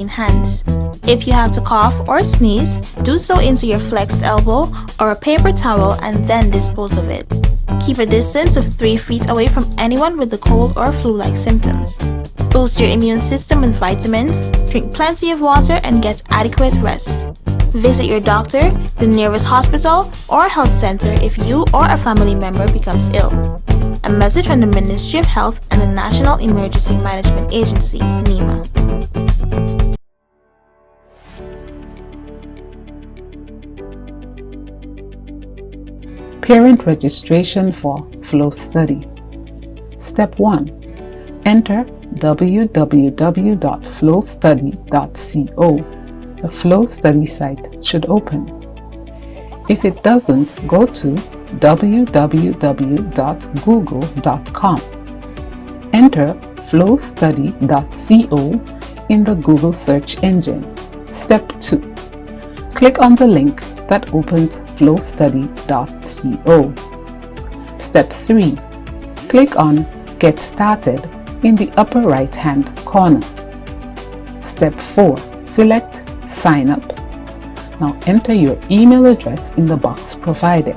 hands. If you have to cough or sneeze, do so into your flexed elbow or a paper towel and then dispose of it. Keep a distance of 3 feet away from anyone with the cold or flu-like symptoms. Boost your immune system with vitamins, drink plenty of water, and get adequate rest. Visit your doctor, the nearest hospital, or health center if you or a family member becomes ill. A message from the Ministry of Health and the National Emergency Management Agency, NEMA. Parent registration for Flow Study. Step 1. Enter www.flowstudy.co. The Flow Study site should open. If it doesn't, go to www.google.com. Enter flowstudy.co in the Google search engine. Step 2. Click on the link that opens flowstudy.co. Step 3. Click on Get Started in the upper right hand corner. Step 4. Select Sign Up. Now enter your email address in the box provided.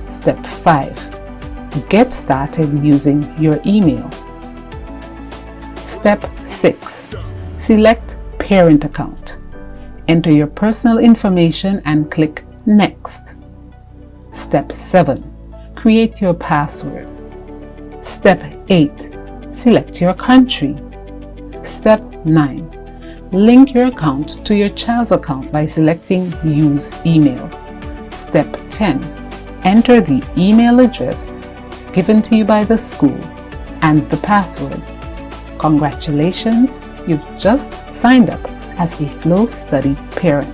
Step 5. Get started using your email. Step 6. Select Parent Account. Enter your personal information and click Next. Step 7. Create your password. Step 8. Select your country. Step 9. Link your account to your child's account by selecting Use Email. Step 10. Enter the email address given to you by the school and the password. Congratulations, you've just signed up as a Flow Study parent.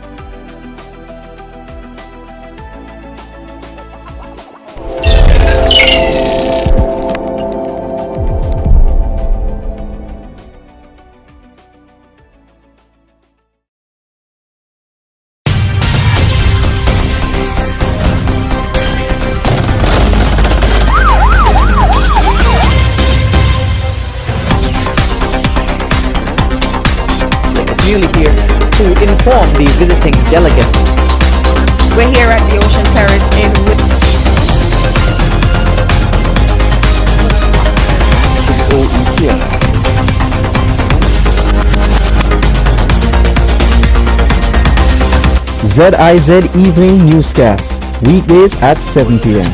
Here to inform the visiting delegates. We're here at the Ocean Terrace in ZIZ Evening Newscast, weekdays at 7 p.m.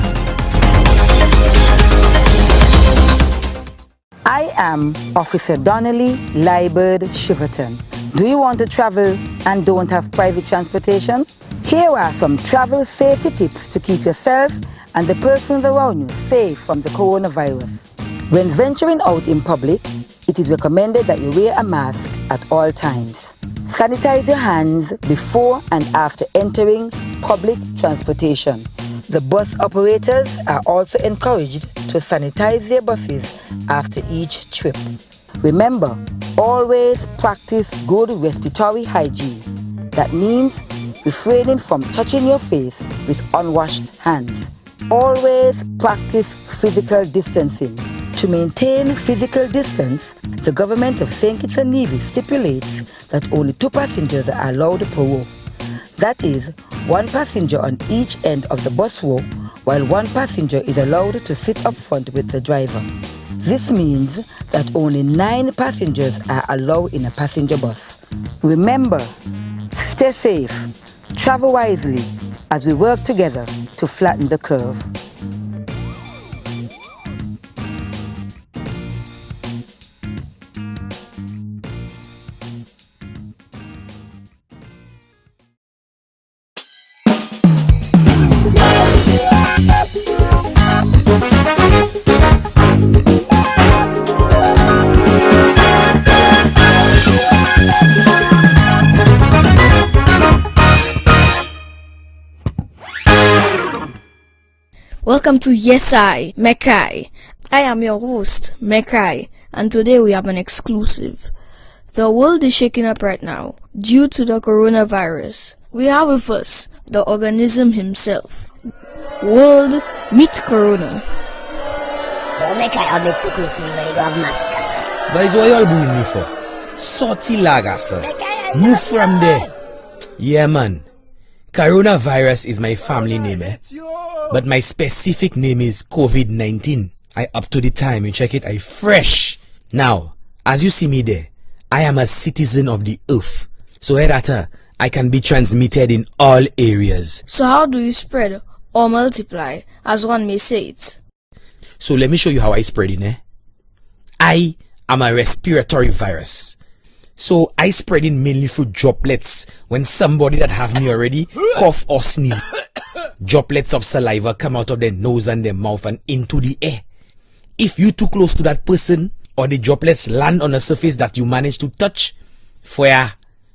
I am Officer Donnelly Liebert Shiverton. Do you want to travel and don't have private transportation? Here are some travel safety tips to keep yourself and the persons around you safe from the coronavirus. When venturing out in public, it is recommended that you wear a mask at all times. Sanitize your hands before and after entering public transportation. The bus operators are also encouraged to sanitize their buses after each trip. Remember, always practice good respiratory hygiene. That means refraining from touching your face with unwashed hands. Always practice physical distancing. To maintain physical distance, the government of St. Kitts and Nevis stipulates that only 2 passengers are allowed per row. That is, 1 passenger on each end of the bus row, while 1 passenger is allowed to sit up front with the driver. This means that only 9 passengers are allowed in a passenger bus. Remember, stay safe, travel wisely as we work together to flatten the curve. Welcome to Yes I, Mekai. I am your host, Mekai, and today we have an exclusive. The world is shaking up right now due to the coronavirus. We have with us the organism himself. World meet Corona. So Mekai, I'll be too close to you when you have mask. But it's what you all booing me for. Sorti laga, sir. Move from there. Yeah, man. Coronavirus is my family name, eh? But my specific name is COVID-19. I up to the time, you check it, I fresh. Now, as you see me there, I am a citizen of the earth. So hereafter, I can be transmitted in all areas. So how do you spread or multiply, as one may say it? So let me show you how I spread it, eh? I am a respiratory virus. So I spread it mainly through droplets. When somebody that have me already cough or sneeze, droplets of saliva come out of their nose and their mouth and into the air. If you too close to that person or the droplets land on a surface that you manage to touch, where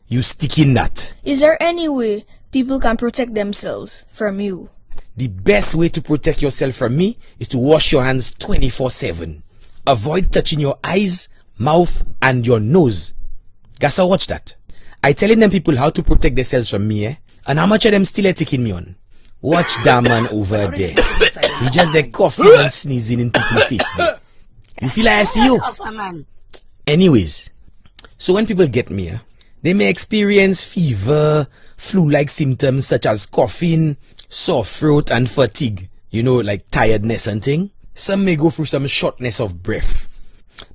you stick in that. Is there any way people can protect themselves from you? The best way to protect yourself from me is to wash your hands 24/7. Avoid touching your eyes, mouth and your nose. Gassa, watch that. I telling them people how to protect themselves from me, eh? And how much of them still taking me on? Watch that man over there. He just there coughing and sneezing in people's face there. You feel like I see you? Anyways, so when people get me, they may experience fever, flu-like symptoms such as coughing, sore throat and fatigue. You know, like tiredness and thing. Some may go through some shortness of breath.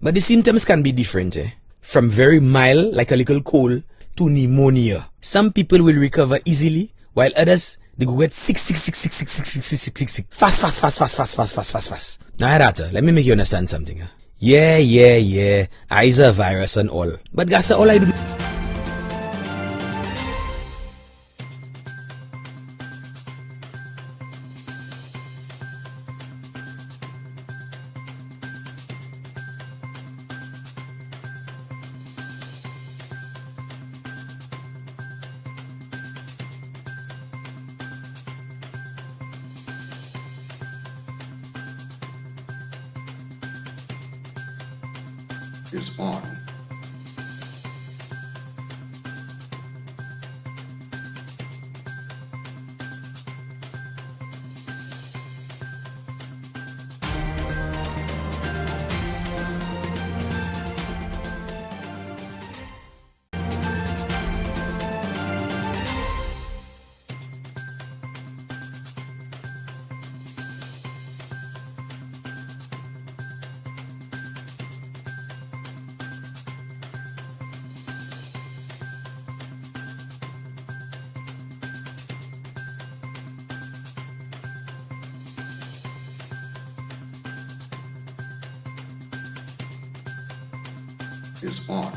But the symptoms can be different, eh? From very mild, like a little cold, to pneumonia. Some people will recover easily, while others, they go get sick. Fast. Now, Hirata, let me make you understand something. Yeah. I is a virus and all. But that's all I do. Is on. Is on.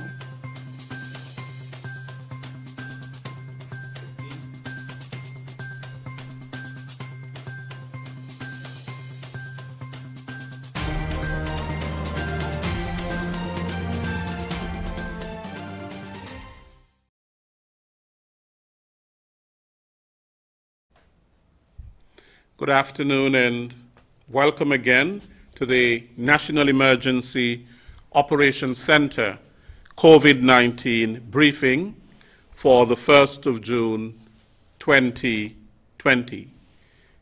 Good afternoon and welcome again to the National Emergency Operations Center COVID-19 briefing for the 1st of June 2020.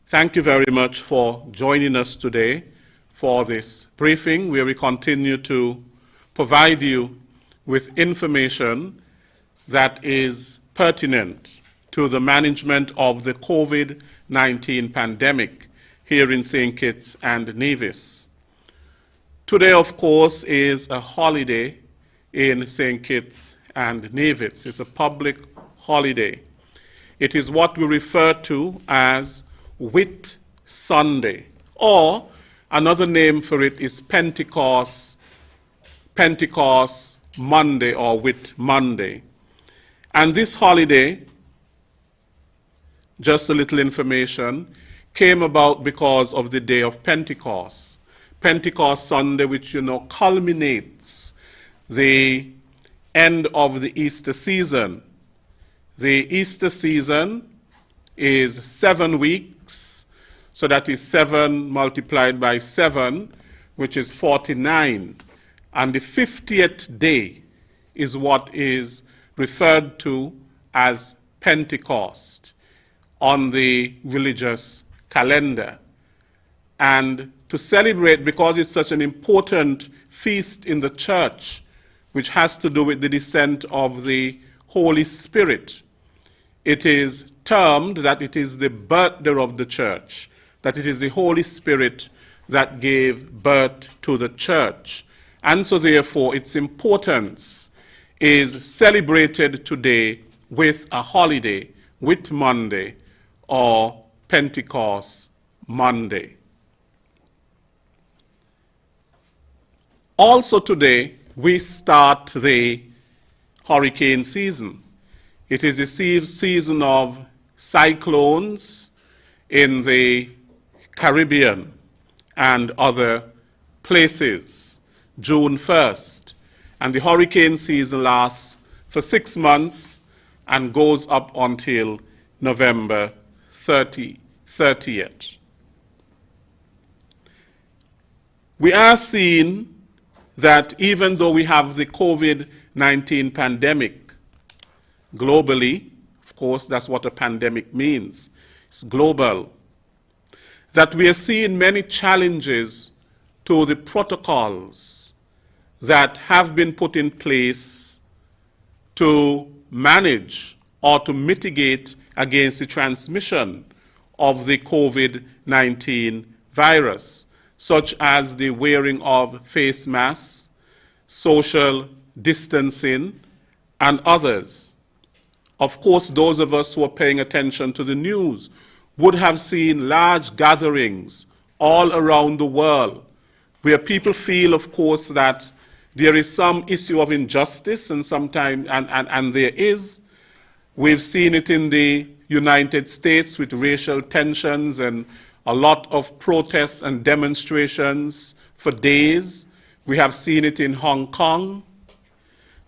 Thank you very much for joining us today for this briefing where we continue to provide you with information that is pertinent to the management of the COVID-19 pandemic here in St. Kitts and Nevis. Today, of course, is a holiday in St. Kitts and Nevis. It's a public holiday. It is what we refer to as Whit Sunday, or another name for it is Pentecost Monday or Whit Monday. And this holiday, just a little information, came about because of the day of Pentecost. Pentecost Sunday, which you know culminates the end of the Easter season. The Easter season is 7 weeks, so that is 7 multiplied by 7, which is 49. And the 50th day is what is referred to as Pentecost on the religious calendar. And to celebrate, because it's such an important feast in the church, which has to do with the descent of the Holy Spirit. It is termed that it is the birthday of the church, that it is the Holy Spirit that gave birth to the church. And so therefore its importance is celebrated today with a holiday, Whit Monday or Pentecost Monday. Also today we start the hurricane season. It is the season of cyclones in the Caribbean and other places, June 1st. And the hurricane season lasts for 6 months and goes up until November 30th. We are seeing that even though we have the COVID-19 pandemic globally, of course that's what a pandemic means, it's global, that we are seeing many challenges to the protocols that have been put in place to manage or to mitigate against the transmission of the COVID-19 virus, such as the wearing of face masks, social distancing, and others. Of course, those of us who are paying attention to the news would have seen large gatherings all around the world where people feel, of course, that there is some issue of injustice and sometimes, and there is. We've seen it in the United States with racial tensions and a lot of protests and demonstrations for days. We have seen it in Hong Kong.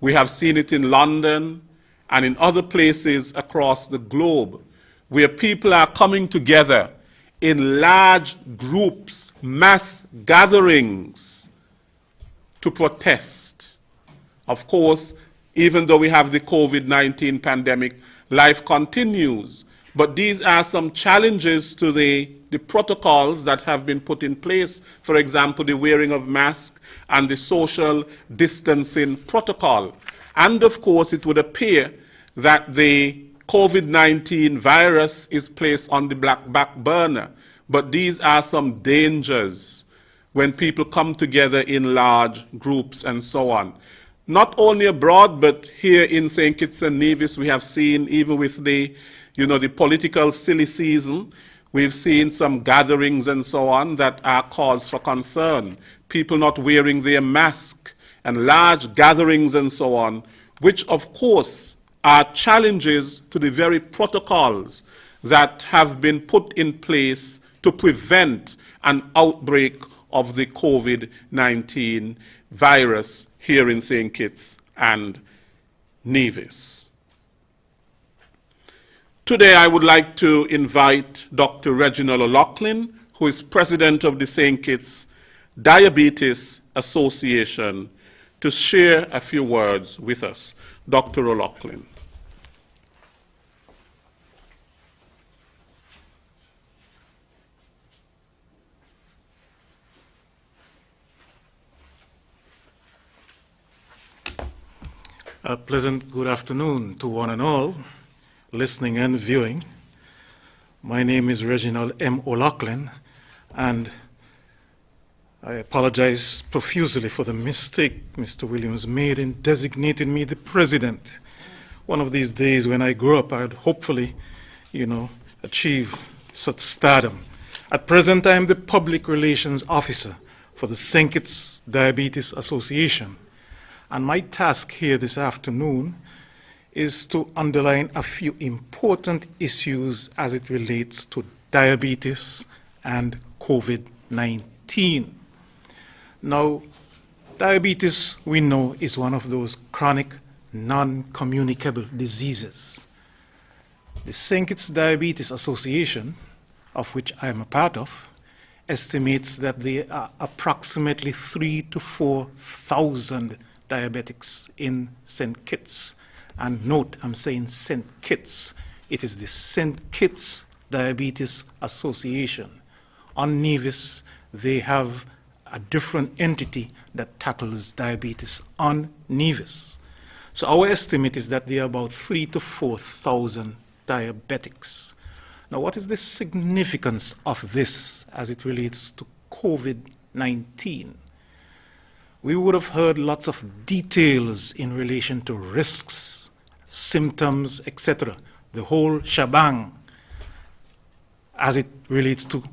We have seen it in London and in other places across the globe where people are coming together in large groups, mass gatherings to protest. Of course, even though we have the COVID-19 pandemic, life continues. But these are some challenges to the protocols that have been put in place. For example, the wearing of masks and the social distancing protocol. And of course, it would appear that the COVID-19 virus is placed on the back burner. But these are some dangers when people come together in large groups and so on. Not only abroad, but here in St. Kitts and Nevis, we have seen, even with the political silly season, we've seen some gatherings and so on that are cause for concern. People not wearing their mask and large gatherings and so on, which of course are challenges to the very protocols that have been put in place to prevent an outbreak of the COVID-19 virus here in St. Kitts and Nevis. Today I would like to invite Dr. Reginald O'Loughlin, who is president of the St. Kitts Diabetes Association, to share a few words with us. Dr. O'Loughlin. A pleasant good afternoon to one and all, listening and viewing. My name is Reginald M. O'Loughlin, and I apologize profusely for the mistake Mr. Williams made in designating me the president. One of these days when I grow up, I'd hopefully, achieve such stardom. At present, I am the public relations officer for the St. Kitts Diabetes Association. And my task here this afternoon is to underline a few important issues as it relates to diabetes and COVID-19. Now, diabetes, we know, is one of those chronic, non-communicable diseases. The St. Kitts Diabetes Association, of which I am a part of, estimates that there are approximately 3,000 to 4,000 diabetics in St. Kitts. And note, I'm saying St. Kitts. It is the St. Kitts Diabetes Association. On Nevis, they have a different entity that tackles diabetes on Nevis. So our estimate is that there are about 3,000 to 4,000 diabetics. Now, what is the significance of this as it relates to COVID-19? We would have heard lots of details in relation to risks, symptoms, etc., the whole shebang as it relates to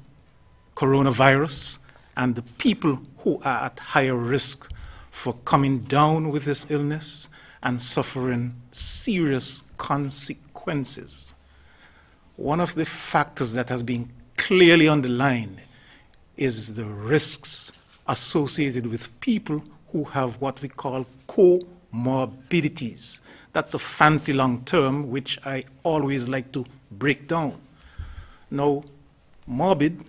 coronavirus and the people who are at higher risk for coming down with this illness and suffering serious consequences. One of the factors that has been clearly underlined is the risks associated with people who have what we call comorbidities. That's a fancy long term which I always like to break down. Now, morbid,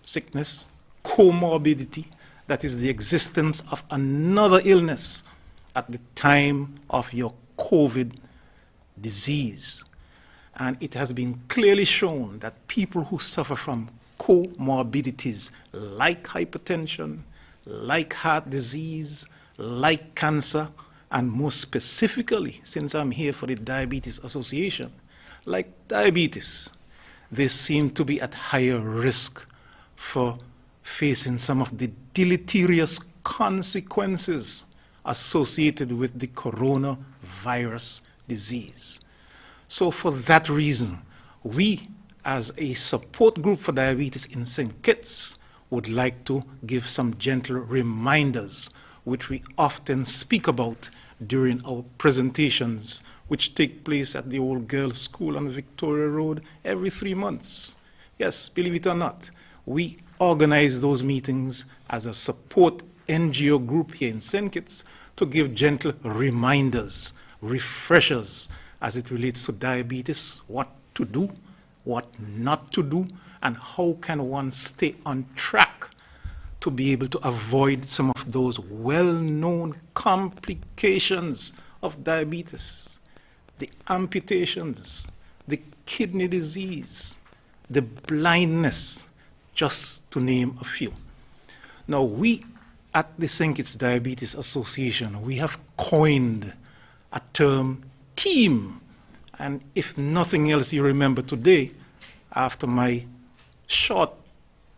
sickness, comorbidity, that is the existence of another illness at the time of your COVID disease. And it has been clearly shown that people who suffer from comorbidities like hypertension, like heart disease, like cancer, and more specifically, since I'm here for the Diabetes Association, like diabetes, they seem to be at higher risk for facing some of the deleterious consequences associated with the coronavirus disease. So for that reason, we as a support group for diabetes in St. Kitts would like to give some gentle reminders which we often speak about during our presentations which take place at the Old Girls School on Victoria Road every 3 months. Yes, believe it or not, we organize those meetings as a support NGO group here in St. Kitts to give gentle reminders, refreshers as it relates to diabetes, what to do, what not to do, and how can one stay on track to be able to avoid some of those well-known complications of diabetes, the amputations, the kidney disease, the blindness, just to name a few. Now, we at the St. Kitts Diabetes Association, we have coined a term, TEAM. And if nothing else you remember today, after my short,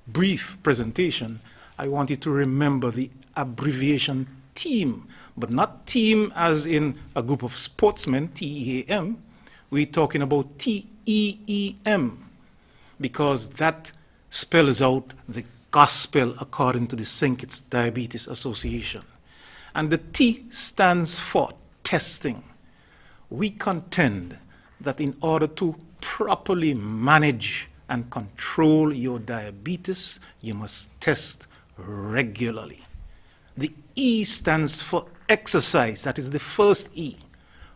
brief presentation, I want you to remember the abbreviation TEAM, but not team as in a group of sportsmen, T-E-A-M. We're talking about T-E-E-M, because that spells out the gospel according to the St. Kitts Diabetes Association. And the T stands for testing. We contend that in order to properly manage and control your diabetes, you must test regularly. The E stands for exercise. That is the first E.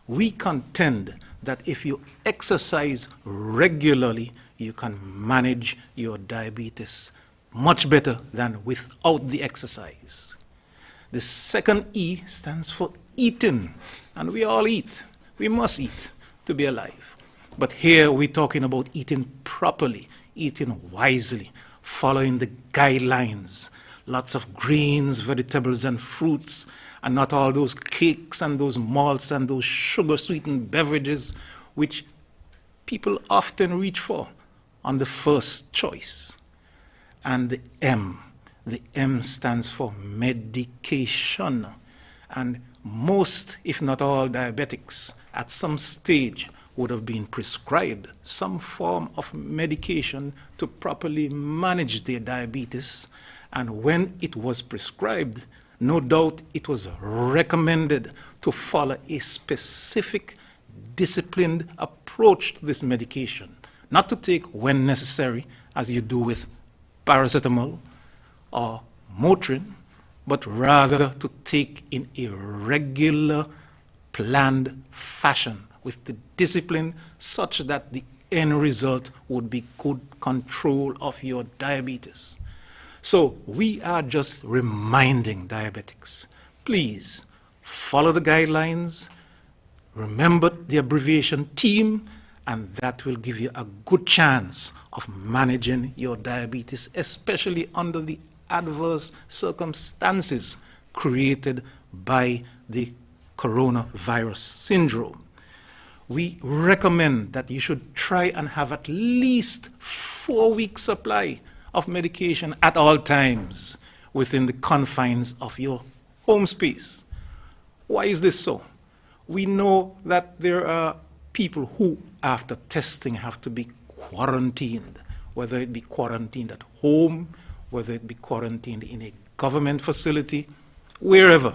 We contend that if you exercise regularly, you can manage your diabetes much better than without the exercise. The second E stands for eating. And we all eat. We must eat to be alive. But here we're talking about eating properly, eating wisely, following the guidelines. Lots of greens, vegetables, and fruits, and not all those cakes and those malts and those sugar-sweetened beverages which people often reach for on the first choice. And the M stands for medication. And most, if not all, diabetics at some stage would have been prescribed some form of medication to properly manage their diabetes. And when it was prescribed, no doubt it was recommended to follow a specific, disciplined approach to this medication. Not to take when necessary, as you do with paracetamol or Motrin, but rather to take in a regular, planned fashion with the discipline such that the end result would be good control of your diabetes. So we are just reminding diabetics, please follow the guidelines, remember the abbreviation TEAM, and that will give you a good chance of managing your diabetes, especially under the adverse circumstances created by the coronavirus syndrome. We recommend that you should try and have at least 4 weeks supply of medication at all times within the confines of your home space. Why is this so? We know that there are people who, after testing, have to be quarantined, whether it be quarantined at home, whether it be quarantined in a government facility, wherever.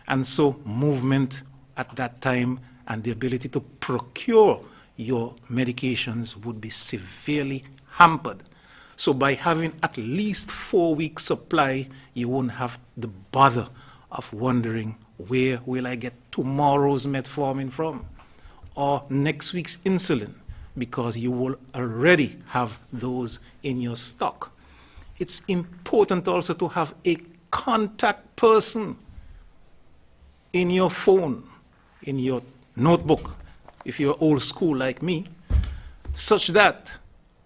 And so movement at that time and the ability to procure your medications would be severely hampered. So by having at least 4 weeks supply, you won't have the bother of wondering, where will I get tomorrow's metformin from? Or next week's insulin, because you will already have those in your stock. It's important also to have a contact person in your phone, in your notebook, if you're old school like me, such that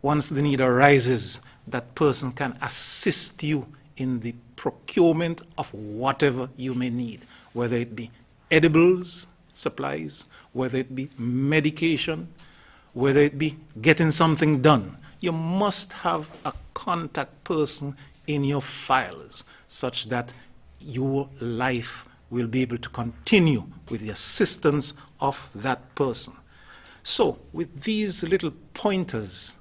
once the need arises, that person can assist you in the procurement of whatever you may need, whether it be edibles, supplies, whether it be medication, whether it be getting something done. You must have a contact person in your files such that your life will be able to continue with the assistance of that person. So with these little pointers,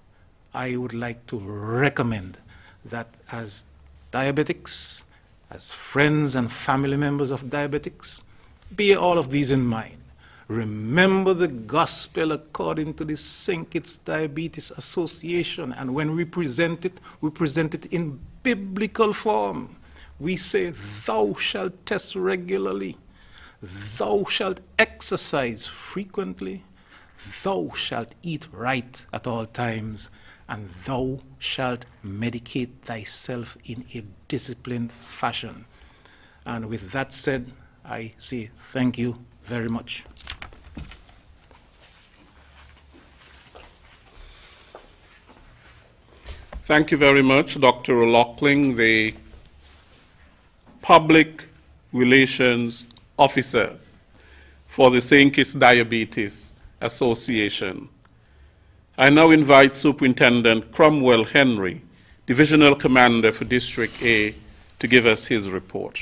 I would like to recommend that as diabetics, as friends and family members of diabetics, bear all of these in mind. Remember the gospel according to the St. Kitts Diabetes Association, and when we present it in biblical form. We say, thou shalt test regularly, thou shalt exercise frequently, thou shalt eat right at all times, and thou shalt medicate thyself in a disciplined fashion. And with that said, I say thank you very much. Thank you very much, Dr. O'Loughlin, the Public Relations Officer for the St. Kitts Diabetes Association. I now invite Superintendent Cromwell Henry, Divisional Commander for District A, to give us his report.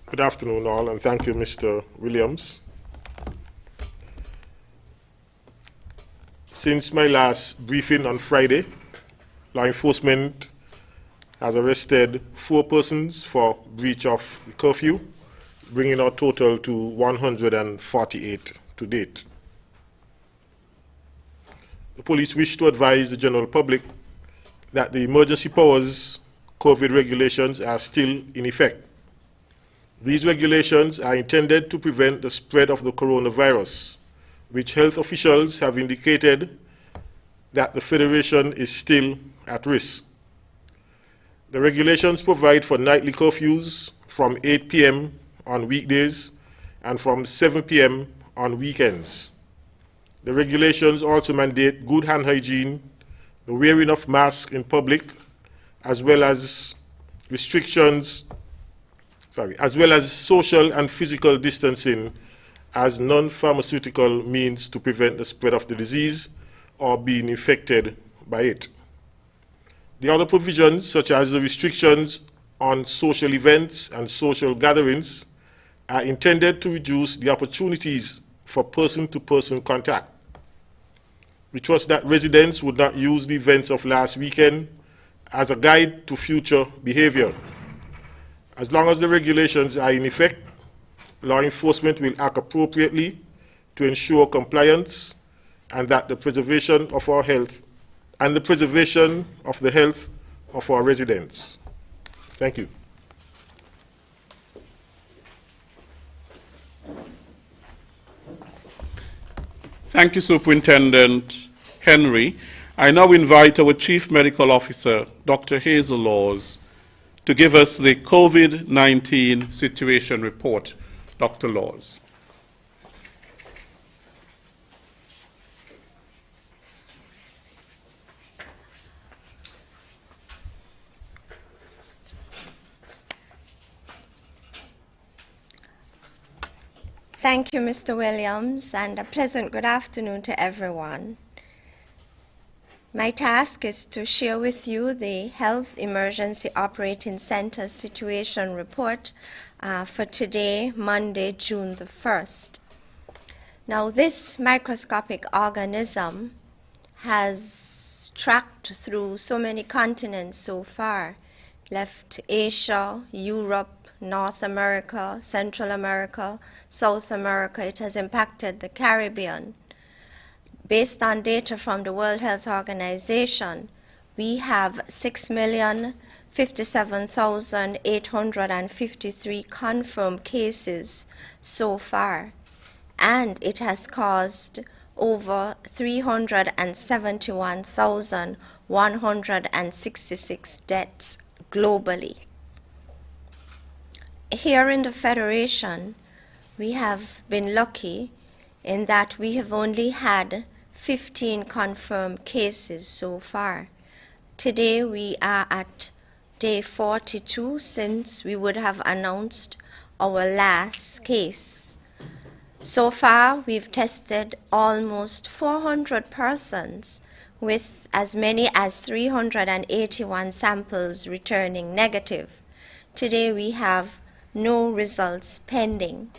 Good afternoon, all, and thank you, Mr. Williams. Since my last briefing on Friday, law enforcement has arrested 4 persons for breach of the curfew, bringing our total to 148 to date. The police wish to advise the general public that the emergency powers COVID regulations are still in effect. These regulations are intended to prevent the spread of the coronavirus, which health officials have indicated that the Federation is still at risk. The regulations provide for nightly curfews from 8 p.m. on weekdays and from 7 p.m. on weekends. The regulations also mandate good hand hygiene, the wearing of masks in public, as well as social and physical distancing as non-pharmaceutical means to prevent the spread of the disease or being infected by it. The other provisions, such as the restrictions on social events and social gatherings, are intended to reduce the opportunities for person-to-person contact. We trust that residents would not use the events of last weekend as a guide to future behavior. As long as the regulations are in effect, law enforcement will act appropriately to ensure compliance and that the preservation of our health and the preservation of the health of our residents. Thank you. Thank you, Superintendent Henry. I now invite our Chief Medical Officer, Dr. Hazel Laws, to give us the COVID-19 situation report. Dr. Laws. Thank you, Mr. Williams, and a pleasant good afternoon to everyone. My task is to share with you the Health Emergency Operating Center Situation Report for today, Monday, June the 1st. Now, this microscopic organism has tracked through so many continents so far, left Asia, Europe, North America, Central America, South America. It has impacted the Caribbean. Based on data from the World Health Organization, we have 6,057,853 confirmed cases so far, and it has caused over 371,166 deaths globally. Here in the Federation, we have been lucky in that we have only had 15 confirmed cases so far. Today we are at day 42 since we would have announced our last case. So far we've tested almost 400 persons with as many as 381 samples returning negative. Today we have no results pending.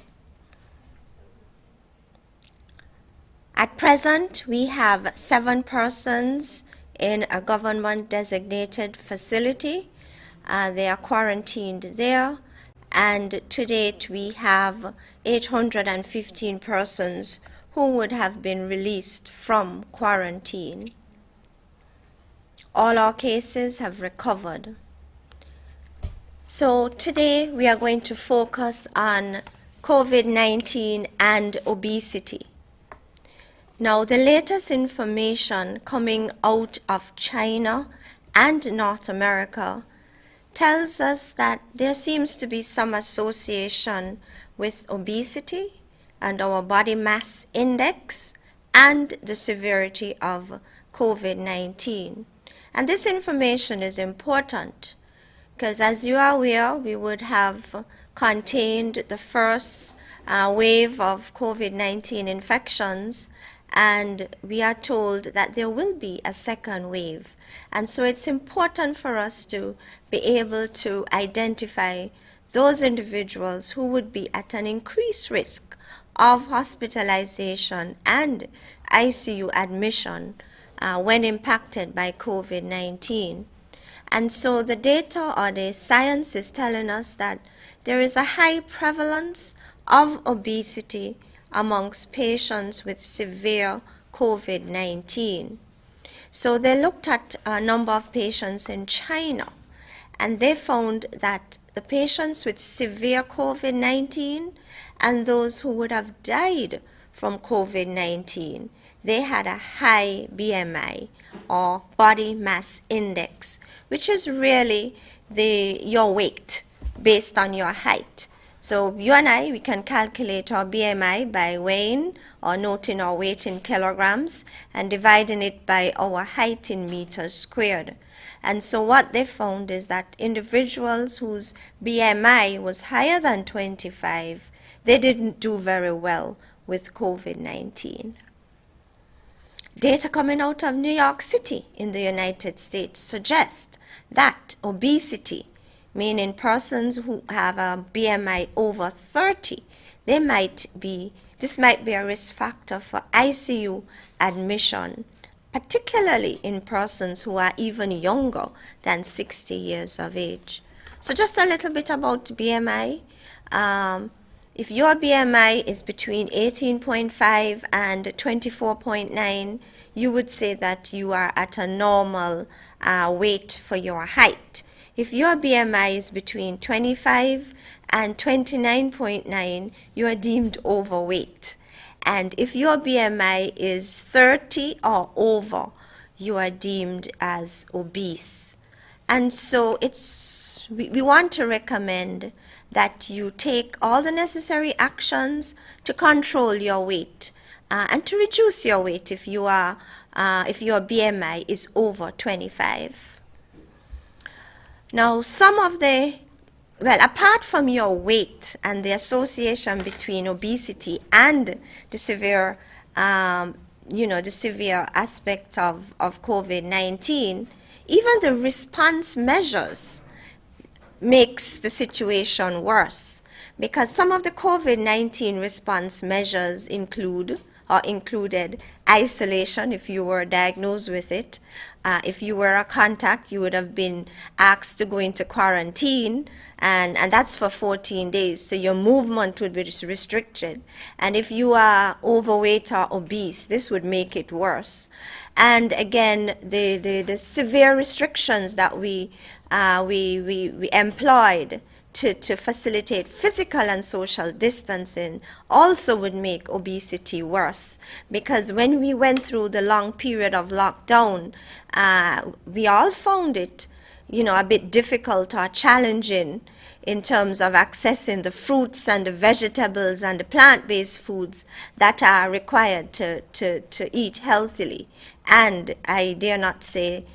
At present, we have 7 persons in a government-designated facility. They are quarantined there, and to date we have 815 persons who would have been released from quarantine. All our cases have recovered. So today we are going to focus on COVID-19 and obesity. Now, the latest information coming out of China and North America tells us that there seems to be some association with obesity and our body mass index and the severity of COVID-19. And this information is important because, as you are aware, we would have contained the first wave of COVID-19 infections, and we are told that there will be a second wave. And so it's important for us to be able to identify those individuals who would be at an increased risk of hospitalization and ICU admission when impacted by COVID-19. And so the data or the science is telling us that there is a high prevalence of obesity amongst patients with severe COVID-19. So they looked at a number of patients in China, and they found that the patients with severe COVID-19 and those who would have died from COVID-19, they had a high BMI or body mass index, which is really your weight based on your height. So you and I, we can calculate our BMI by weighing or noting our weight in kilograms and dividing it by our height in meters squared. And so what they found is that individuals whose BMI was higher than 25, they didn't do very well with COVID-19. Data coming out of New York City in the United States suggest that obesity, meaning persons who have a BMI over 30, this might be a risk factor for ICU admission, particularly in persons who are even younger than 60 years of age. So just a little bit about BMI. If your BMI is between 18.5 and 24.9, you would say that you are at a normal weight for your height. If your BMI is between 25 and 29.9, you are deemed overweight. And if your BMI is 30 or over, you are deemed as obese. And so we want to recommend that you take all the necessary actions to control your weight and to reduce your weight if your BMI is over 25. Now, some of the well, apart from your weight and the association between obesity and the severe, the severe aspects of COVID-19, even the response measures makes the situation worse, because some of the COVID-19 response measures included isolation if you were diagnosed with it. If you were a contact, you would have been asked to go into quarantine, and that's for 14 days, so your movement would be restricted. And if you are overweight or obese, this would make it worse. And again, the severe restrictions that we employed to facilitate physical and social distancing also would make obesity worse, because when we went through the long period of lockdown, we all found it, a bit difficult or challenging in terms of accessing the fruits and the vegetables and the plant-based foods that are required to eat healthily. And I dare not say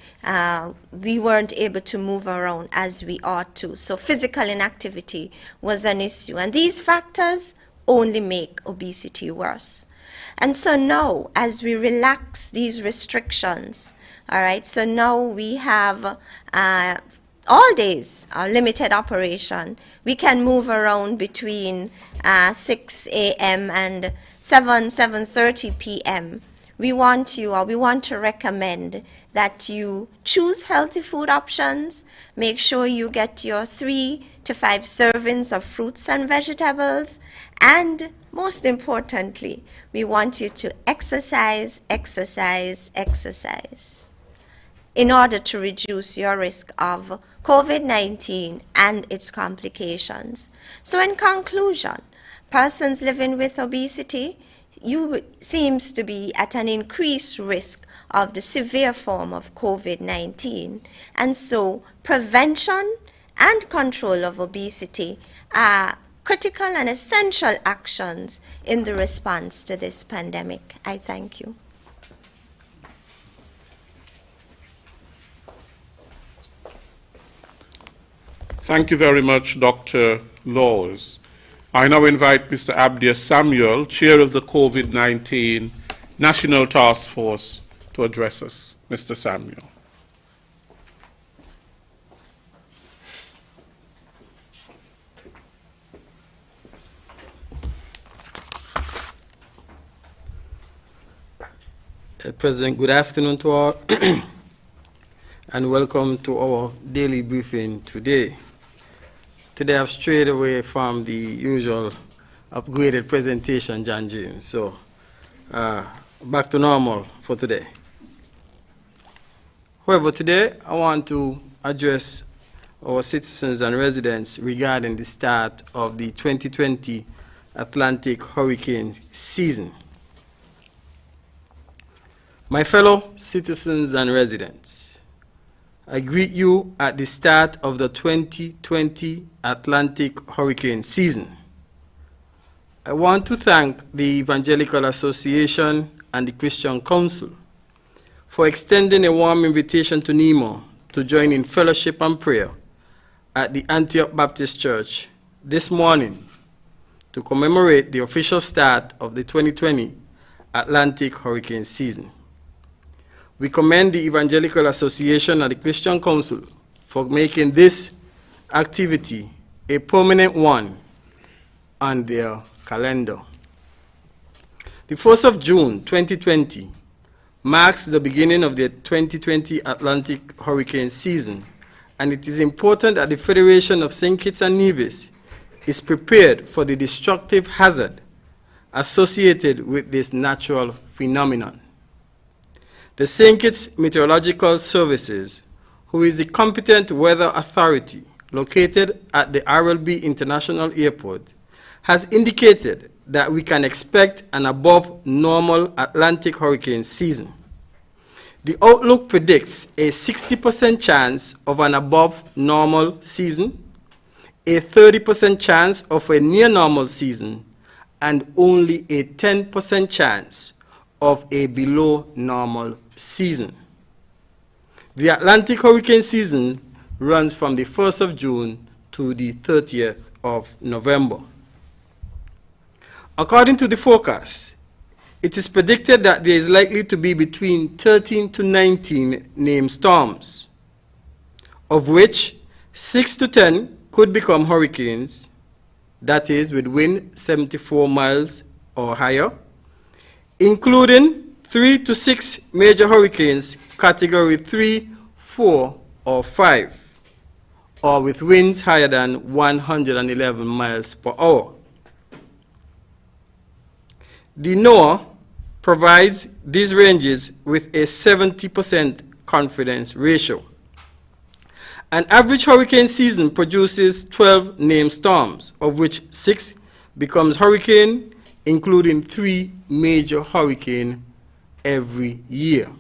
we weren't able to move around as we ought to. So physical inactivity was an issue. And these factors only make obesity worse. And so now, as we relax these restrictions, all right, so now we have all days limited operation. We can move around between 6 a.m. and 7:30 p.m. We want to recommend that you choose healthy food options. Make sure you get your 3 to 5 servings of fruits and vegetables. And most importantly, we want you to exercise in order to reduce your risk of COVID-19 and its complications. So in conclusion, persons living with obesity, seems to be at an increased risk of the severe form of COVID-19. And so prevention and control of obesity are critical and essential actions in the response to this pandemic. I thank you. Thank you very much, Dr. Laws. I now invite Mr. Abdia Samuel, Chair of the COVID-19 National Task Force, to address us. Mr. Samuel. President, good afternoon to all, and welcome to our daily briefing today. Today I've strayed away from the usual upgraded presentation, John James. So back to normal for today. However, today I want to address our citizens and residents regarding the start of the 2020 Atlantic hurricane season. My fellow citizens and residents, I greet you at the start of the 2020 Atlantic hurricane season. I want to thank the Evangelical Association and the Christian Council for extending a warm invitation to NEMO to join in fellowship and prayer at the Antioch Baptist Church this morning to commemorate the official start of the 2020 Atlantic hurricane season. We commend the Evangelical Association and the Christian Council for making this activity a permanent one on their calendar. The 1st of June 2020 marks the beginning of the 2020 Atlantic hurricane season, and it is important that the Federation of St. Kitts and Nevis is prepared for the destructive hazard associated with this natural phenomenon. The St. Kitts Meteorological Services, who is the competent weather authority located at the RLB International Airport, has indicated that we can expect an above normal Atlantic hurricane season. The outlook predicts a 60% chance of an above normal season, a 30% chance of a near normal season, and only a 10% chance of a below normal season. The Atlantic hurricane season runs from the 1st of June to the 30th of November. According to the forecast, it is predicted that there is likely to be between 13 to 19 named storms, of which 6 to 10 could become hurricanes, that is with wind 74 miles or higher, including 3 to 6 major hurricanes category 3, 4, or 5, or with winds higher than 111 miles per hour. The NOAA provides these ranges with a 70% confidence ratio. An average hurricane season produces 12 named storms, of which 6 becomes hurricane, including 3 major hurricanes every year.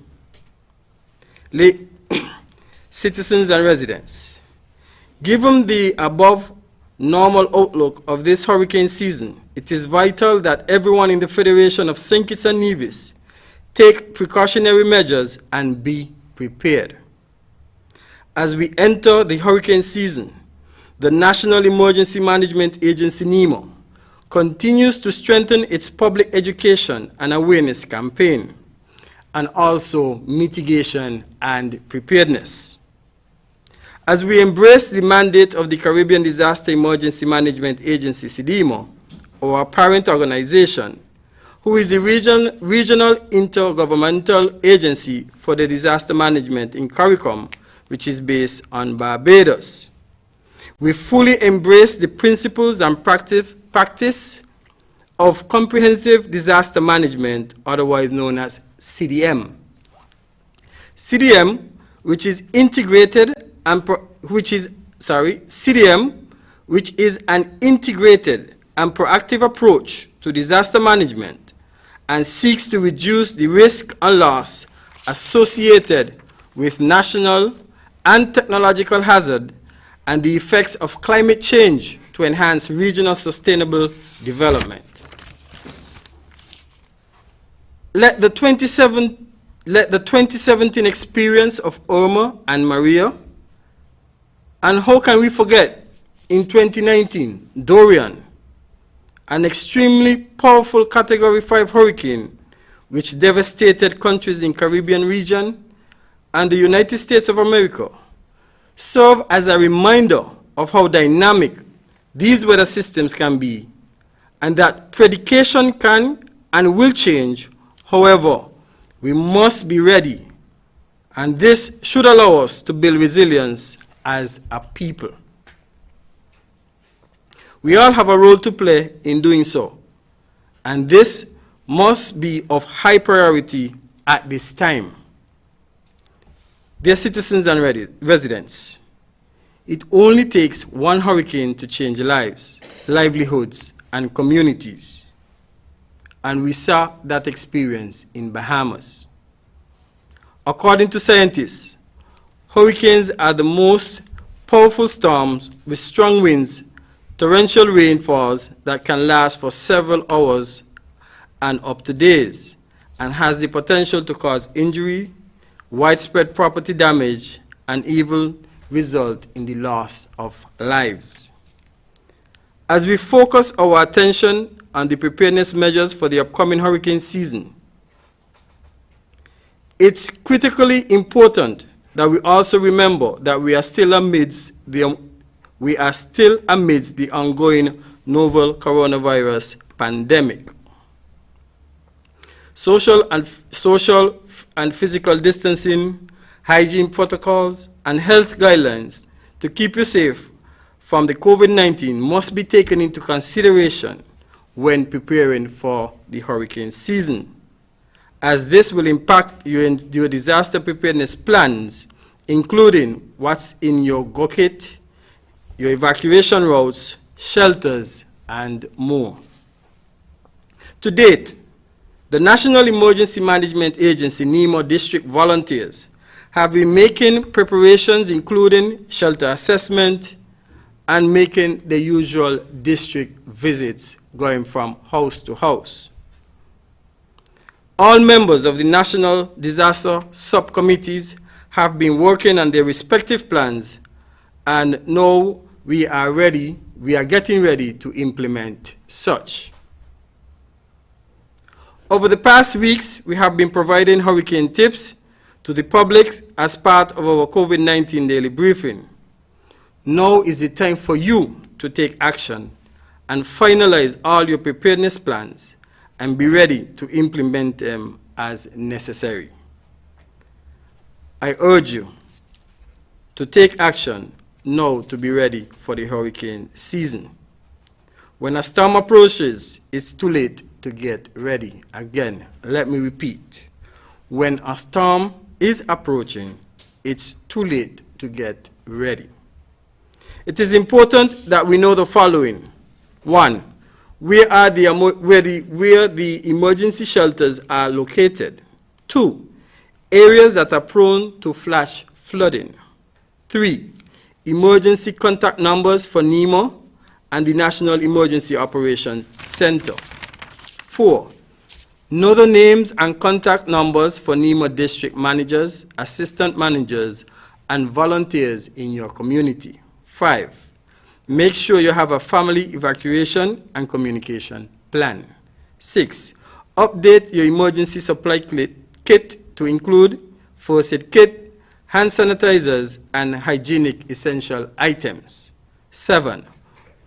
Citizens and residents, given the above normal outlook of this hurricane season, it is vital that everyone in the Federation of St. Kitts and Nevis take precautionary measures and be prepared. As we enter the hurricane season, the National Emergency Management Agency, NEMO, continues to strengthen its public education and awareness campaign, and also mitigation and preparedness. As we embrace the mandate of the Caribbean Disaster Emergency Management Agency, CDEMO, our parent organization, who is the regional intergovernmental agency for the disaster management in CARICOM, which is based on Barbados. We fully embrace the principles and practice of comprehensive disaster management, otherwise known as CDM. CDM, which is an integrated and proactive approach to disaster management and seeks to reduce the risk and loss associated with national and technological hazard and the effects of climate change to enhance regional sustainable development. Let the 2017 experience of Irma and Maria, and how can we forget in 2019, Dorian, an extremely powerful Category 5 hurricane which devastated countries in the Caribbean region and the United States of America, serve as a reminder of how dynamic these weather systems can be, and that prediction can and will change. However, we must be ready, and this should allow us to build resilience as a people. We all have a role to play in doing so, and this must be of high priority at this time. Dear citizens and residents, it only takes one hurricane to change lives, livelihoods, and communities. And we saw that experience in Bahamas. According to scientists, hurricanes are the most powerful storms with strong winds, torrential rainfalls that can last for several hours and up to days, and has the potential to cause injury, widespread property damage, and even result in the loss of lives. As we focus our attention on the preparedness measures for the upcoming hurricane season, it's critically important that we also remember that we are still amidst the ongoing novel coronavirus pandemic. Social and physical distancing, hygiene protocols, and health guidelines to keep you safe from the COVID-19 must be taken into consideration when preparing for the hurricane season, as this will impact your disaster preparedness plans, including what's in your go kit, your evacuation routes, shelters, and more. To date, the National Emergency Management Agency, NEMO district volunteers have been making preparations, including shelter assessment and making the usual district visits, going from house to house. All members of the National Disaster Subcommittees have been working on their respective plans, and now we are getting ready to implement such. Over the past weeks, we have been providing hurricane tips to the public as part of our COVID-19 daily briefing. Now is the time for you to take action and finalize all your preparedness plans and be ready to implement them as necessary. I urge you to take action now to be ready for the hurricane season. When a storm approaches, it's too late to get ready. Again, let me repeat. When a storm is approaching, it's too late to get ready. It is important that we know the following. 1. Where the emergency shelters are located. 2. Areas that are prone to flash flooding. 3. Emergency contact numbers for NEMO and the National Emergency Operations Center. 4. Know the names and contact numbers for NEMO district managers, assistant managers, and volunteers in your community. 5. Make sure you have a family evacuation and communication plan. 6. Update your emergency supply kit to include first aid kit, hand sanitizers, and hygienic essential items. 7.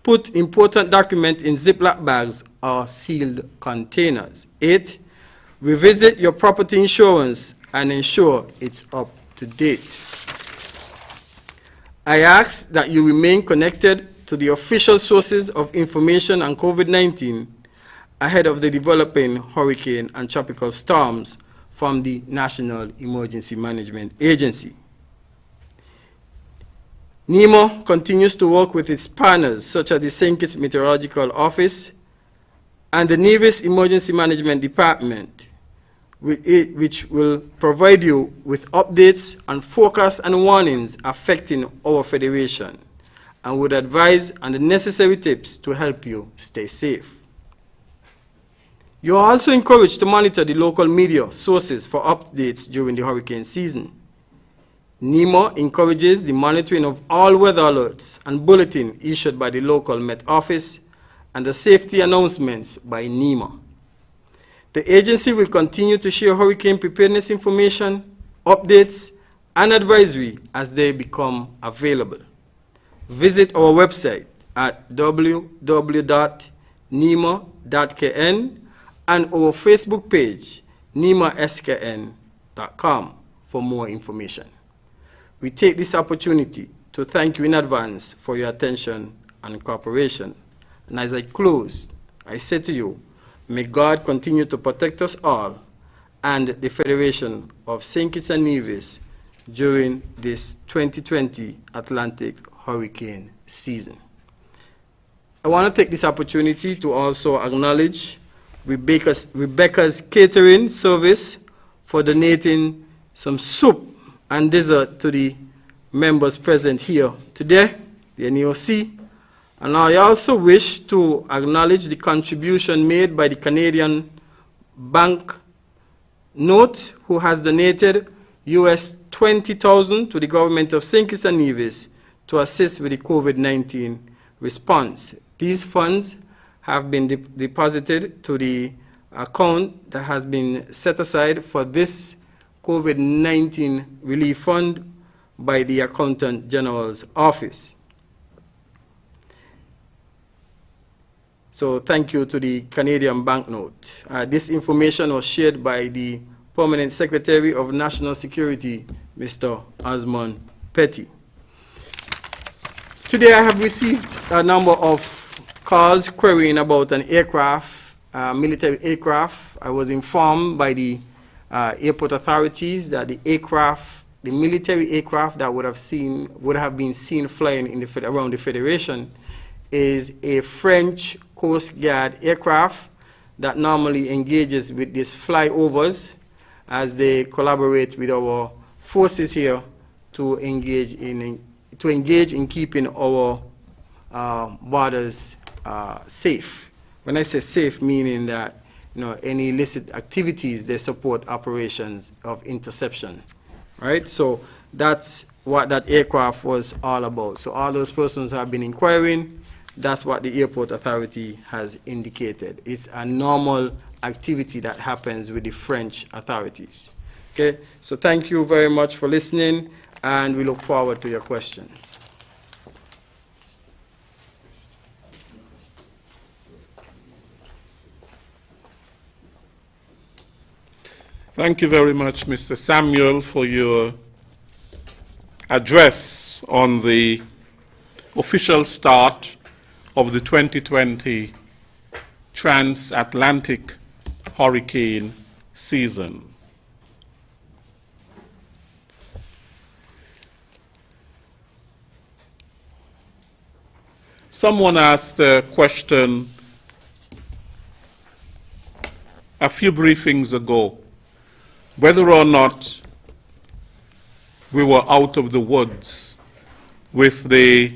Put important documents in Ziploc bags or sealed containers. 8. Revisit your property insurance and ensure it's up to date. I ask that you remain connected to the official sources of information on COVID-19 ahead of the developing hurricane and tropical storms from the National Emergency Management Agency. NEMO continues to work with its partners, such as the St. Kitts Meteorological Office and the Nevis Emergency Management Department, which will provide you with updates on forecasts and warnings affecting our Federation and would advise on the necessary tips to help you stay safe. You are also encouraged to monitor the local media sources for updates during the hurricane season. NEMO encourages the monitoring of all weather alerts and bulletins issued by the local Met Office and the safety announcements by NEMO. The agency will continue to share hurricane preparedness information, updates, and advisory as they become available. Visit our website at www.nemo.kn and our Facebook page, nemoskn.com, for more information. We take this opportunity to thank you in advance for your attention and cooperation. And as I close, I say to you, may God continue to protect us all and the Federation of St. Kitts and Nevis during this 2020 Atlantic hurricane season. I want to take this opportunity to also acknowledge Rebecca's Catering Service for donating some soup and dessert to the members present here today, the NEOC. And I also wish to acknowledge the contribution made by the Canadian Bank Note, who has donated US $20,000 to the government of St. Kitts and Nevis to assist with the COVID-19 response. These funds have been deposited to the account that has been set aside for this COVID-19 relief fund by the Accountant General's Office. So thank you to the Canadian Banknote. This information was shared by the Permanent Secretary of National Security, Mr. Osmond Petty. Today I have received a number of calls querying about an aircraft, military aircraft. I was informed by the airport authorities that the military aircraft that would have been seen flying around the Federation is a French Coast Guard aircraft that normally engages with these flyovers as they collaborate with our forces here to engage in keeping our borders safe. When I say safe, meaning that any illicit activities, they support operations of interception, right? So that's what that aircraft was all about. So all those persons who have been inquiring, that's what the airport authority has indicated. It's a normal activity that happens with the French authorities. Okay, so thank you very much for listening, and we look forward to your questions. Thank you very much, Mr. Samuel, for your address on the official start of the 2020 transatlantic hurricane season. Someone asked a question a few briefings ago, whether or not we were out of the woods with the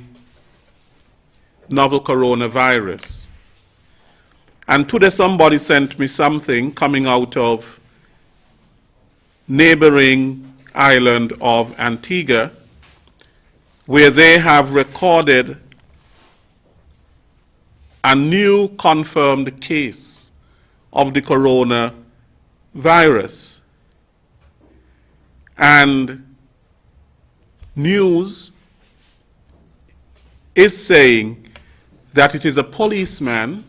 novel coronavirus. And today somebody sent me something coming out of neighboring island of Antigua, where they have recorded a new confirmed case of the coronavirus. And news is saying that it is a policeman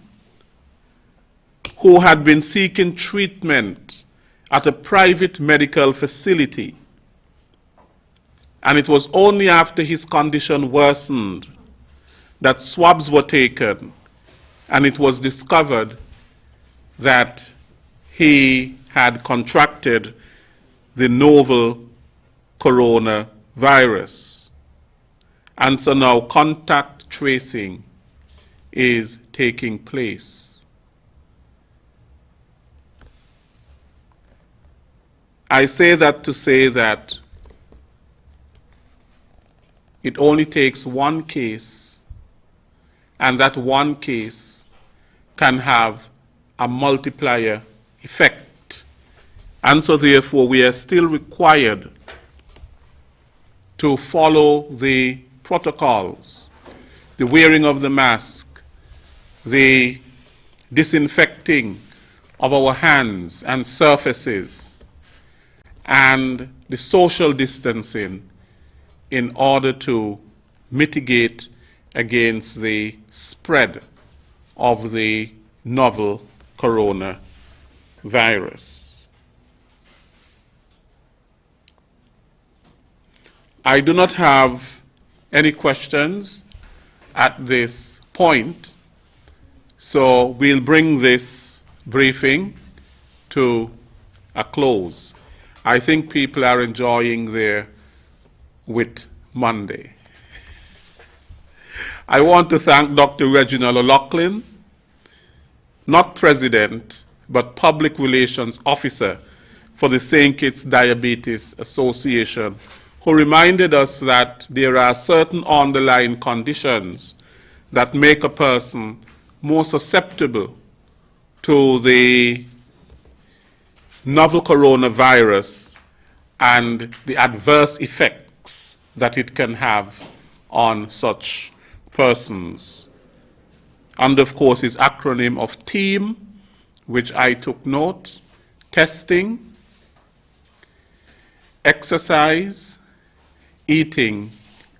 who had been seeking treatment at a private medical facility. And it was only after his condition worsened that swabs were taken, and it was discovered that he had contracted the novel coronavirus. And so now contact tracing is taking place. I say that to say that it only takes one case, and that one case can have a multiplier effect. And so therefore we are still required to follow the protocols, the wearing of the mask, the disinfecting of our hands and surfaces, and the social distancing in order to mitigate against the spread of the novel coronavirus. I do not have any questions at this point, so we'll bring this briefing to a close. I think people are enjoying their Whit Monday. I want to thank Dr. Reginald O'Loughlin, not President, but Public Relations Officer for the St. Kitts Diabetes Association, who reminded us that there are certain underlying conditions that make a person more susceptible to the novel coronavirus and the adverse effects that it can have on such persons. And of course his acronym of TEAM, which I took note: testing, exercise, eating,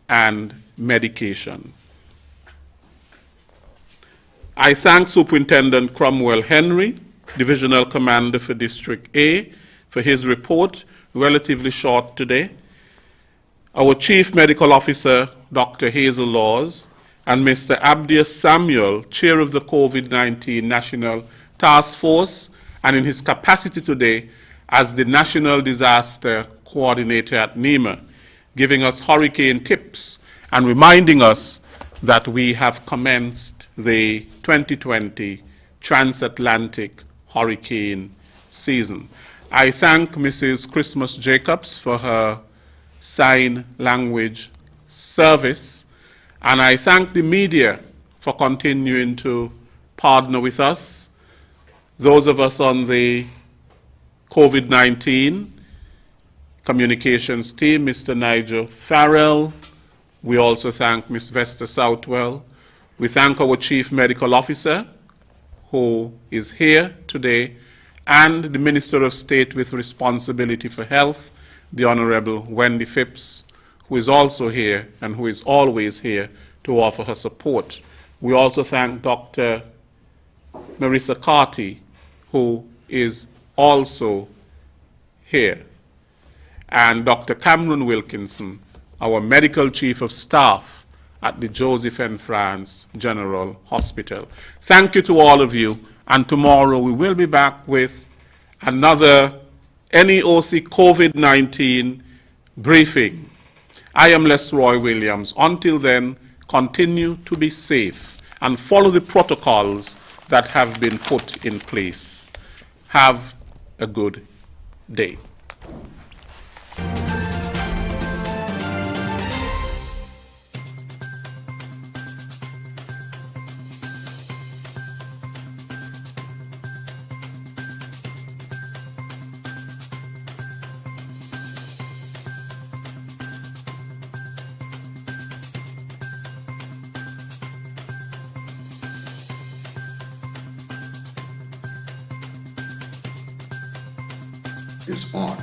and medication. I thank Superintendent Cromwell Henry, Divisional Commander for District A, for his report, relatively short today. Our Chief Medical Officer, Dr. Hazel Laws, and Mr. Abdias Samuel, Chair of the COVID-19 National Task Force, and in his capacity today as the National Disaster Coordinator at NEMA, giving us hurricane tips and reminding us that we have commenced the 2020 transatlantic hurricane season. I thank Mrs. Christmas Jacobs for her sign language service, and I thank the media for continuing to partner with us. Those of us on the COVID-19 communications team, Mr. Nigel Farrell. We also thank Ms. Vesta Southwell. We thank our Chief Medical Officer, who is here today, and the Minister of State with responsibility for health, the Honorable Wendy Phipps, who is also here and who is always here to offer her support. We also thank Dr. Marissa Carty, who is also here, and Dr. Cameron Wilkinson, our Medical Chief of Staff at the Joseph N. France General Hospital. Thank you to all of you, and tomorrow we will be back with another NEOC COVID-19 briefing. I am Les Roy Williams. Until then, continue to be safe and follow the protocols that have been put in place. Have a good day. Is on.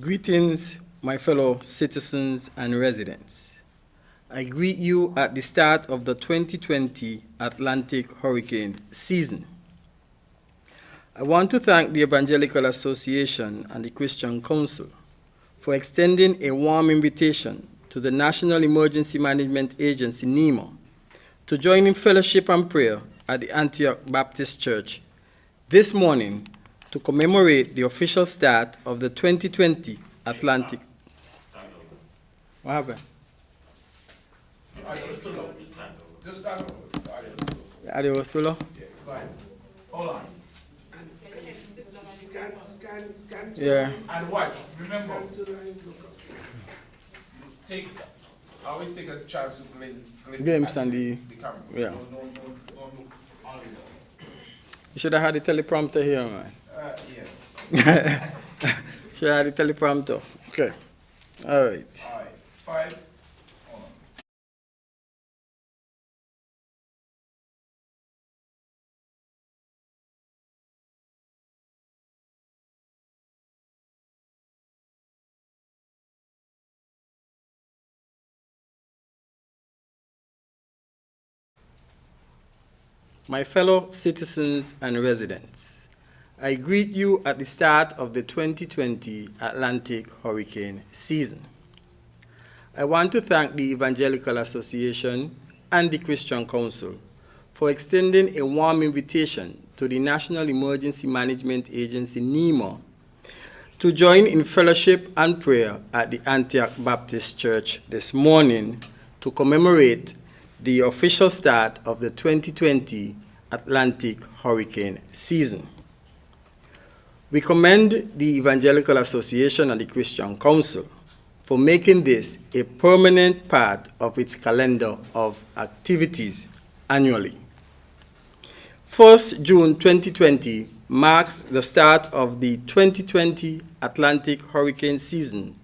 Greetings, my fellow citizens and residents. I greet you at the start of the 2020 Atlantic hurricane season. I want to thank the Evangelical Association and the Christian Council for extending a warm invitation to the National Emergency Management Agency, NEMO, to join in fellowship and prayer at the Antioch Baptist Church this morning to commemorate the official start of the 2020 Atlantic. What happened? Just stand over. The audio was too low? Yeah, go ahead. Hold on. Scan. Yeah. And watch. Remember, always take a chance to glimpse and the camera. yeah. Don't look only there. You should have had the teleprompter here, man. Yeah. Should have had the teleprompter. Okay. All right. All right. 5. My fellow citizens and residents, I greet you at the start of the 2020 Atlantic hurricane season. I want to thank the Evangelical Association and the Christian Council for extending a warm invitation to the National Emergency Management Agency, NEMO, to join in fellowship and prayer at the Antioch Baptist Church this morning to commemorate the official start of the 2020 Atlantic hurricane season. We commend the Evangelical Association and the Christian Council for making this a permanent part of its calendar of activities annually. 1st June 2020 marks the start of the 2020 Atlantic hurricane season,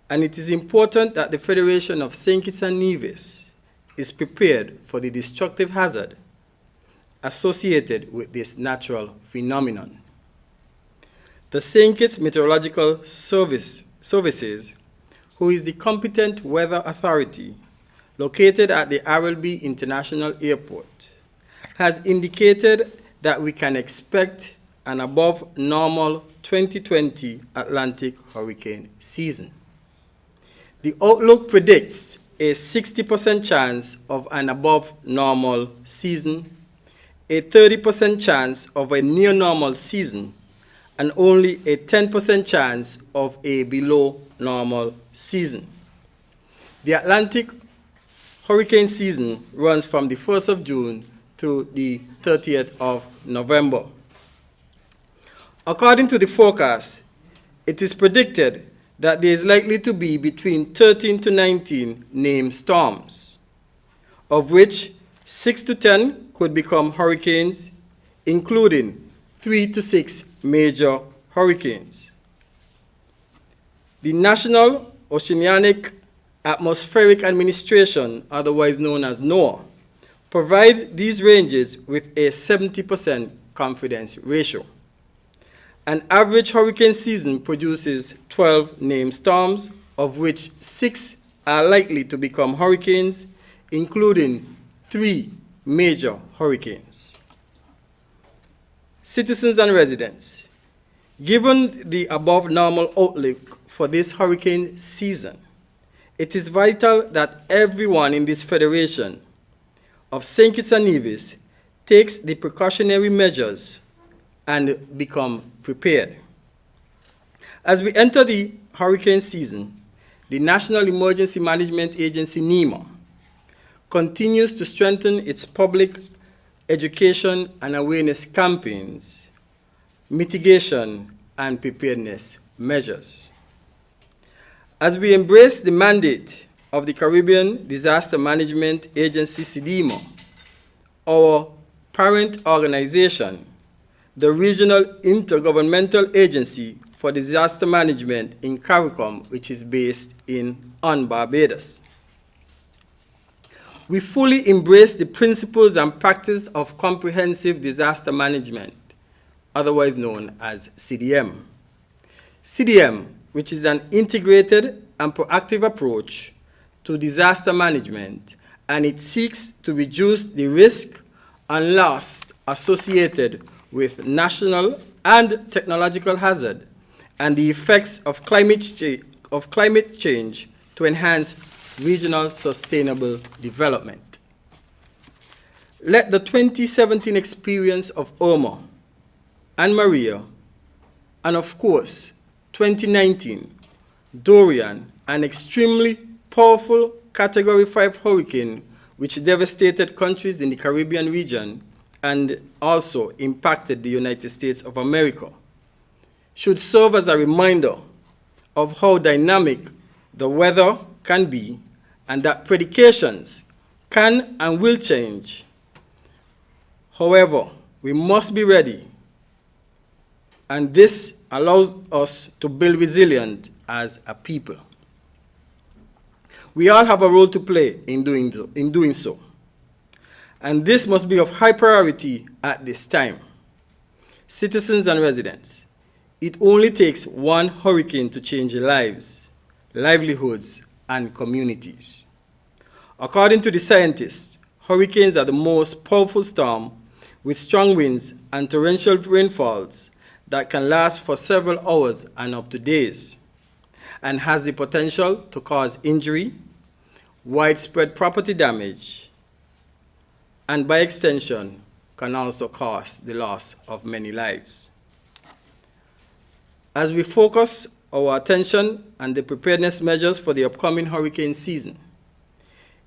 and it is important that the Federation of St. Kitts and Nevis is prepared for the destructive hazard associated with this natural phenomenon. The St. Kitts Meteorological Services, who is the competent weather authority located at the RLB International Airport, has indicated that we can expect an above normal 2020 Atlantic hurricane season. The outlook predicts a 60% chance of an above normal season, a 30% chance of a near normal season, and only a 10% chance of a below normal season. The Atlantic hurricane season runs from the 1st of June through the 30th of November. According to the forecast, it is predicted that there is likely to be between 13 to 19 named storms, of which 6 to 10 could become hurricanes, including 3 to 6 major hurricanes. The National Oceanic Atmospheric Administration, otherwise known as NOAA, provides these ranges with a 70% confidence ratio. An average hurricane season produces 12 named storms, of which 6 are likely to become hurricanes, including 3 major hurricanes. Citizens and residents, given the above normal outlook for this hurricane season, it is vital that everyone in this federation of St. Kitts and Nevis takes the precautionary measures and become prepared. As we enter the hurricane season, the National Emergency Management Agency, NEMO, continues to strengthen its public education and awareness campaigns, mitigation, and preparedness measures. As we embrace the mandate of the Caribbean Disaster Management Agency, CDMO, our parent organization, the Regional Intergovernmental Agency for Disaster Management in CARICOM, which is based on Barbados. We fully embrace the principles and practice of comprehensive disaster management, otherwise known as CDM. CDM which is an integrated and proactive approach to disaster management, and it seeks to reduce the risk and loss associated with national and technological hazard and the effects of climate change to enhance regional sustainable development. Let the 2017 experience of Irma and Maria, and of course 2019 Dorian, an extremely powerful Category 5 hurricane which devastated countries in the Caribbean region and also impacted the United States of America, should serve as a reminder of how dynamic the weather can be and that predications can and will change. However, we must be ready, and this allows us to build resilience as a people. We all have a role to play in doing so, and this must be of high priority at this time. Citizens and residents, it only takes one hurricane to change lives, livelihoods, and communities. According to the scientists, hurricanes are the most powerful storm with strong winds and torrential rainfalls that can last for several hours and up to days, and has the potential to cause injury, widespread property damage, and by extension, can also cause the loss of many lives. As we focus our attention on the preparedness measures for the upcoming hurricane season,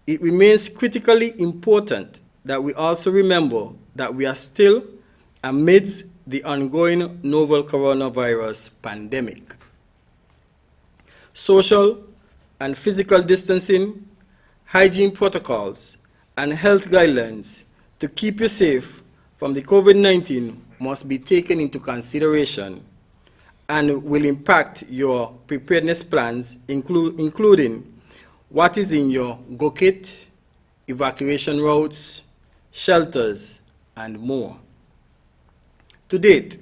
it remains critically important that we also remember that we are still amidst the ongoing novel coronavirus pandemic. Social and physical distancing, hygiene protocols, and health guidelines to keep you safe from the COVID-19 must be taken into consideration and will impact your preparedness plans, including what is in your go kit, evacuation routes, shelters, and more. To date,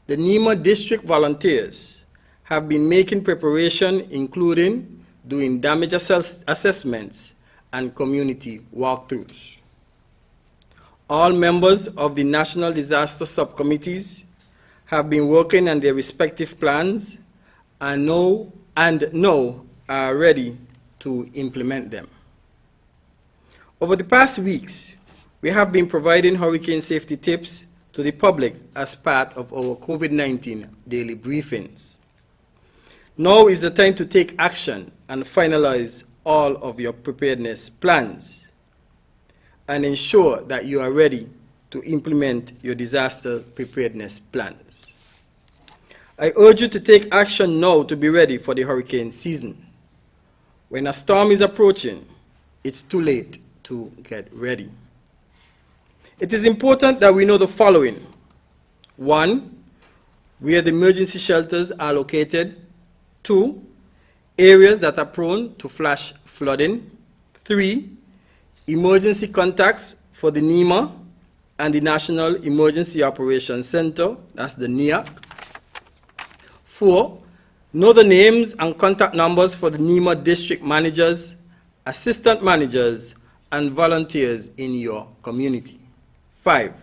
the NEMA district volunteers have been making preparation, including doing damage assessments and community walkthroughs. All members of the National Disaster Subcommittees have been working on their respective plans and know are ready to implement them. Over the past weeks, we have been providing hurricane safety tips to the public as part of our COVID-19 daily briefings. Now is the time to take action and finalize all of your preparedness plans and ensure that you are ready to implement your disaster preparedness plans. I urge you to take action now to be ready for the hurricane season. When a storm is approaching, it's too late to get ready. It is important that we know the following. 1, where the emergency shelters are located. 2, areas that are prone to flash flooding. 3, emergency contacts for the NEMA and the National Emergency Operations Center, that's the NEOC. 4, know the names and contact numbers for the NEMA district managers, assistant managers, and volunteers in your community. 5,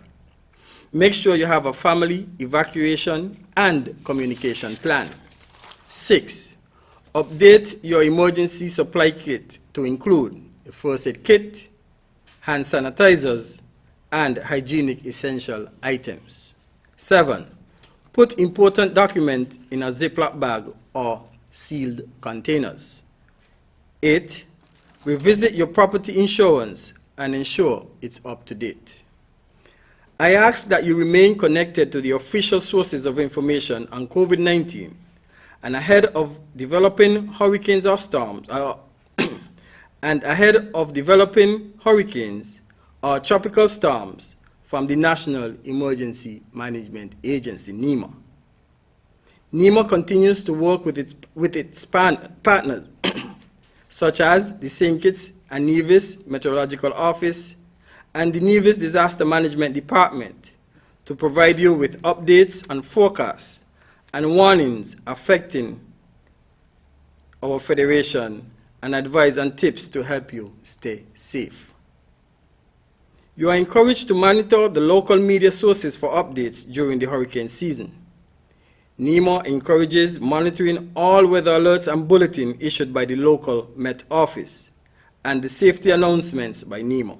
make sure you have a family evacuation and communication plan. 6, update your emergency supply kit to include a first aid kit, hand sanitizers, and hygienic essential items. 7, put important documents in a Ziploc bag or sealed containers. 8, revisit your property insurance and ensure it's up to date. I ask that you remain connected to the official sources of information on COVID-19 and ahead of developing hurricanes or storms, and ahead of developing hurricanes or tropical storms from the National Emergency Management Agency, NEMA. NEMA continues to work with its partners, such as the St. Kitts and Nevis Meteorological Office and the Nevis Disaster Management Department, to provide you with updates and forecasts and warnings affecting our federation and advice and tips to help you stay safe. You are encouraged to monitor the local media sources for updates during the hurricane season. NEMA encourages monitoring all weather alerts and bulletins issued by the local Met Office and the safety announcements by NEMA.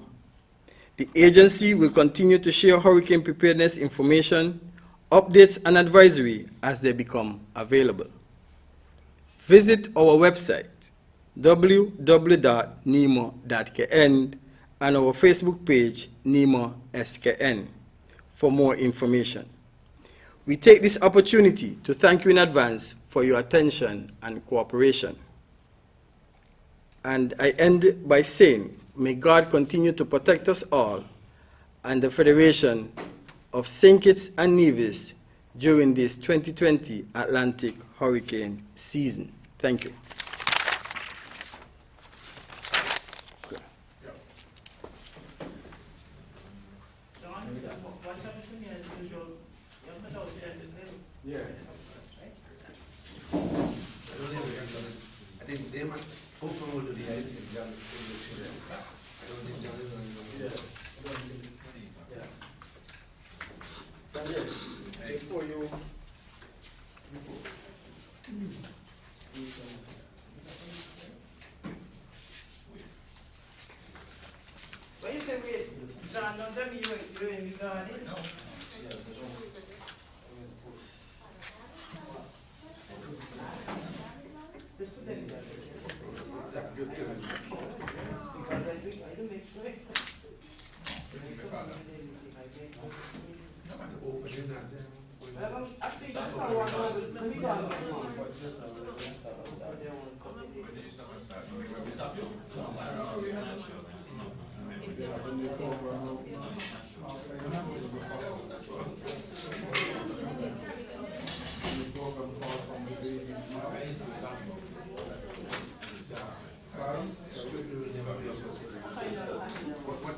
The agency will continue to share hurricane preparedness information, updates, and advisory as they become available. Visit our website, www.nemo.kn, and our Facebook page, NEMA SKN, for more information. We take this opportunity to thank you in advance for your attention and cooperation. And I end by saying, may God continue to protect us all and the Federation of St. Kitts and Nevis during this 2020 Atlantic hurricane season. Thank you. I think they might open to the idea. Before you Well, you can wait. John, don't tell me you're in the garden. No.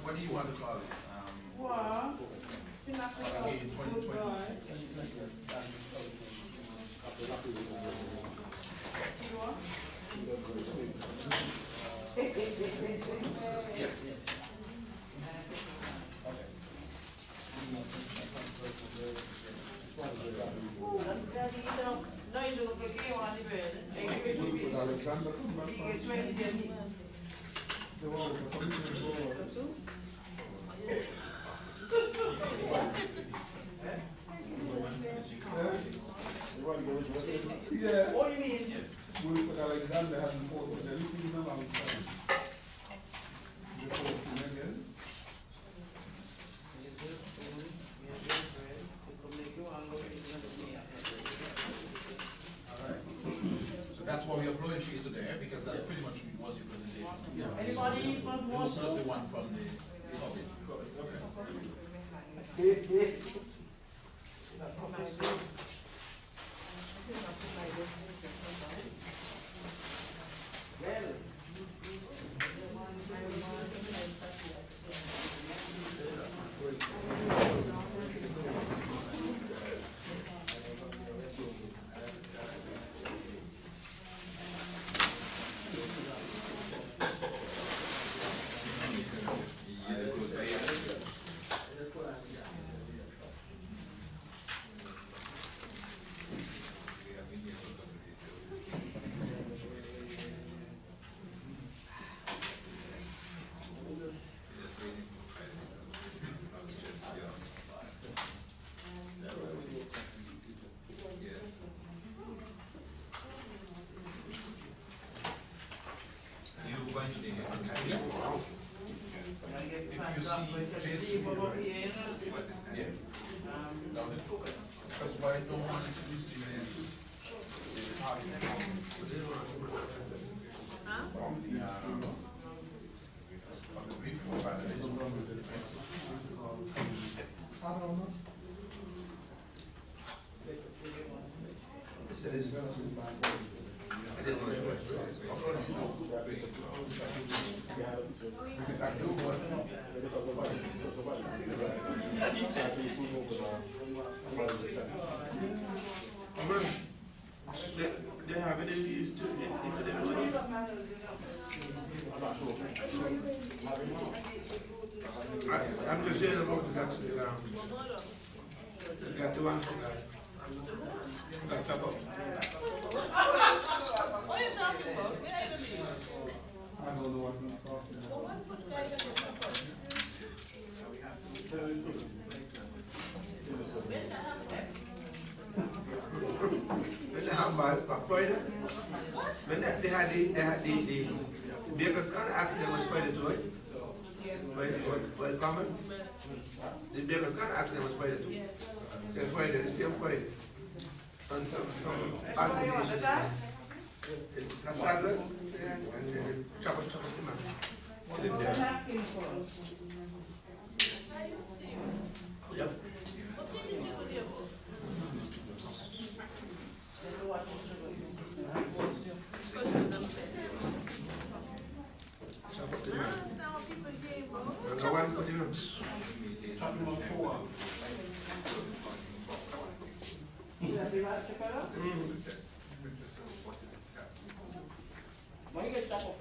What do you want to call this? Hurricane 2020. Yes. Yeah. What do you mean? Alexander hasn't posted anything in a long time. So that's why we uploaded you today, because that's pretty much was your presentation. Yeah. Anybody want more? The one from the public. Okay. That's why I don't want to use the They have it in these two. I'm just saying about the got to answer that. Got to talk. What are you talking about? Where are you living? I don't know what I'm talking about. When they have Friday, when they had the bakers kind of accident was Friday too, right? Well, common. The bakers kind of accident was Friday too. Then Friday, the same Friday. And some accident. It's a sadness and trouble man. Live there. Yep. Why you get that up?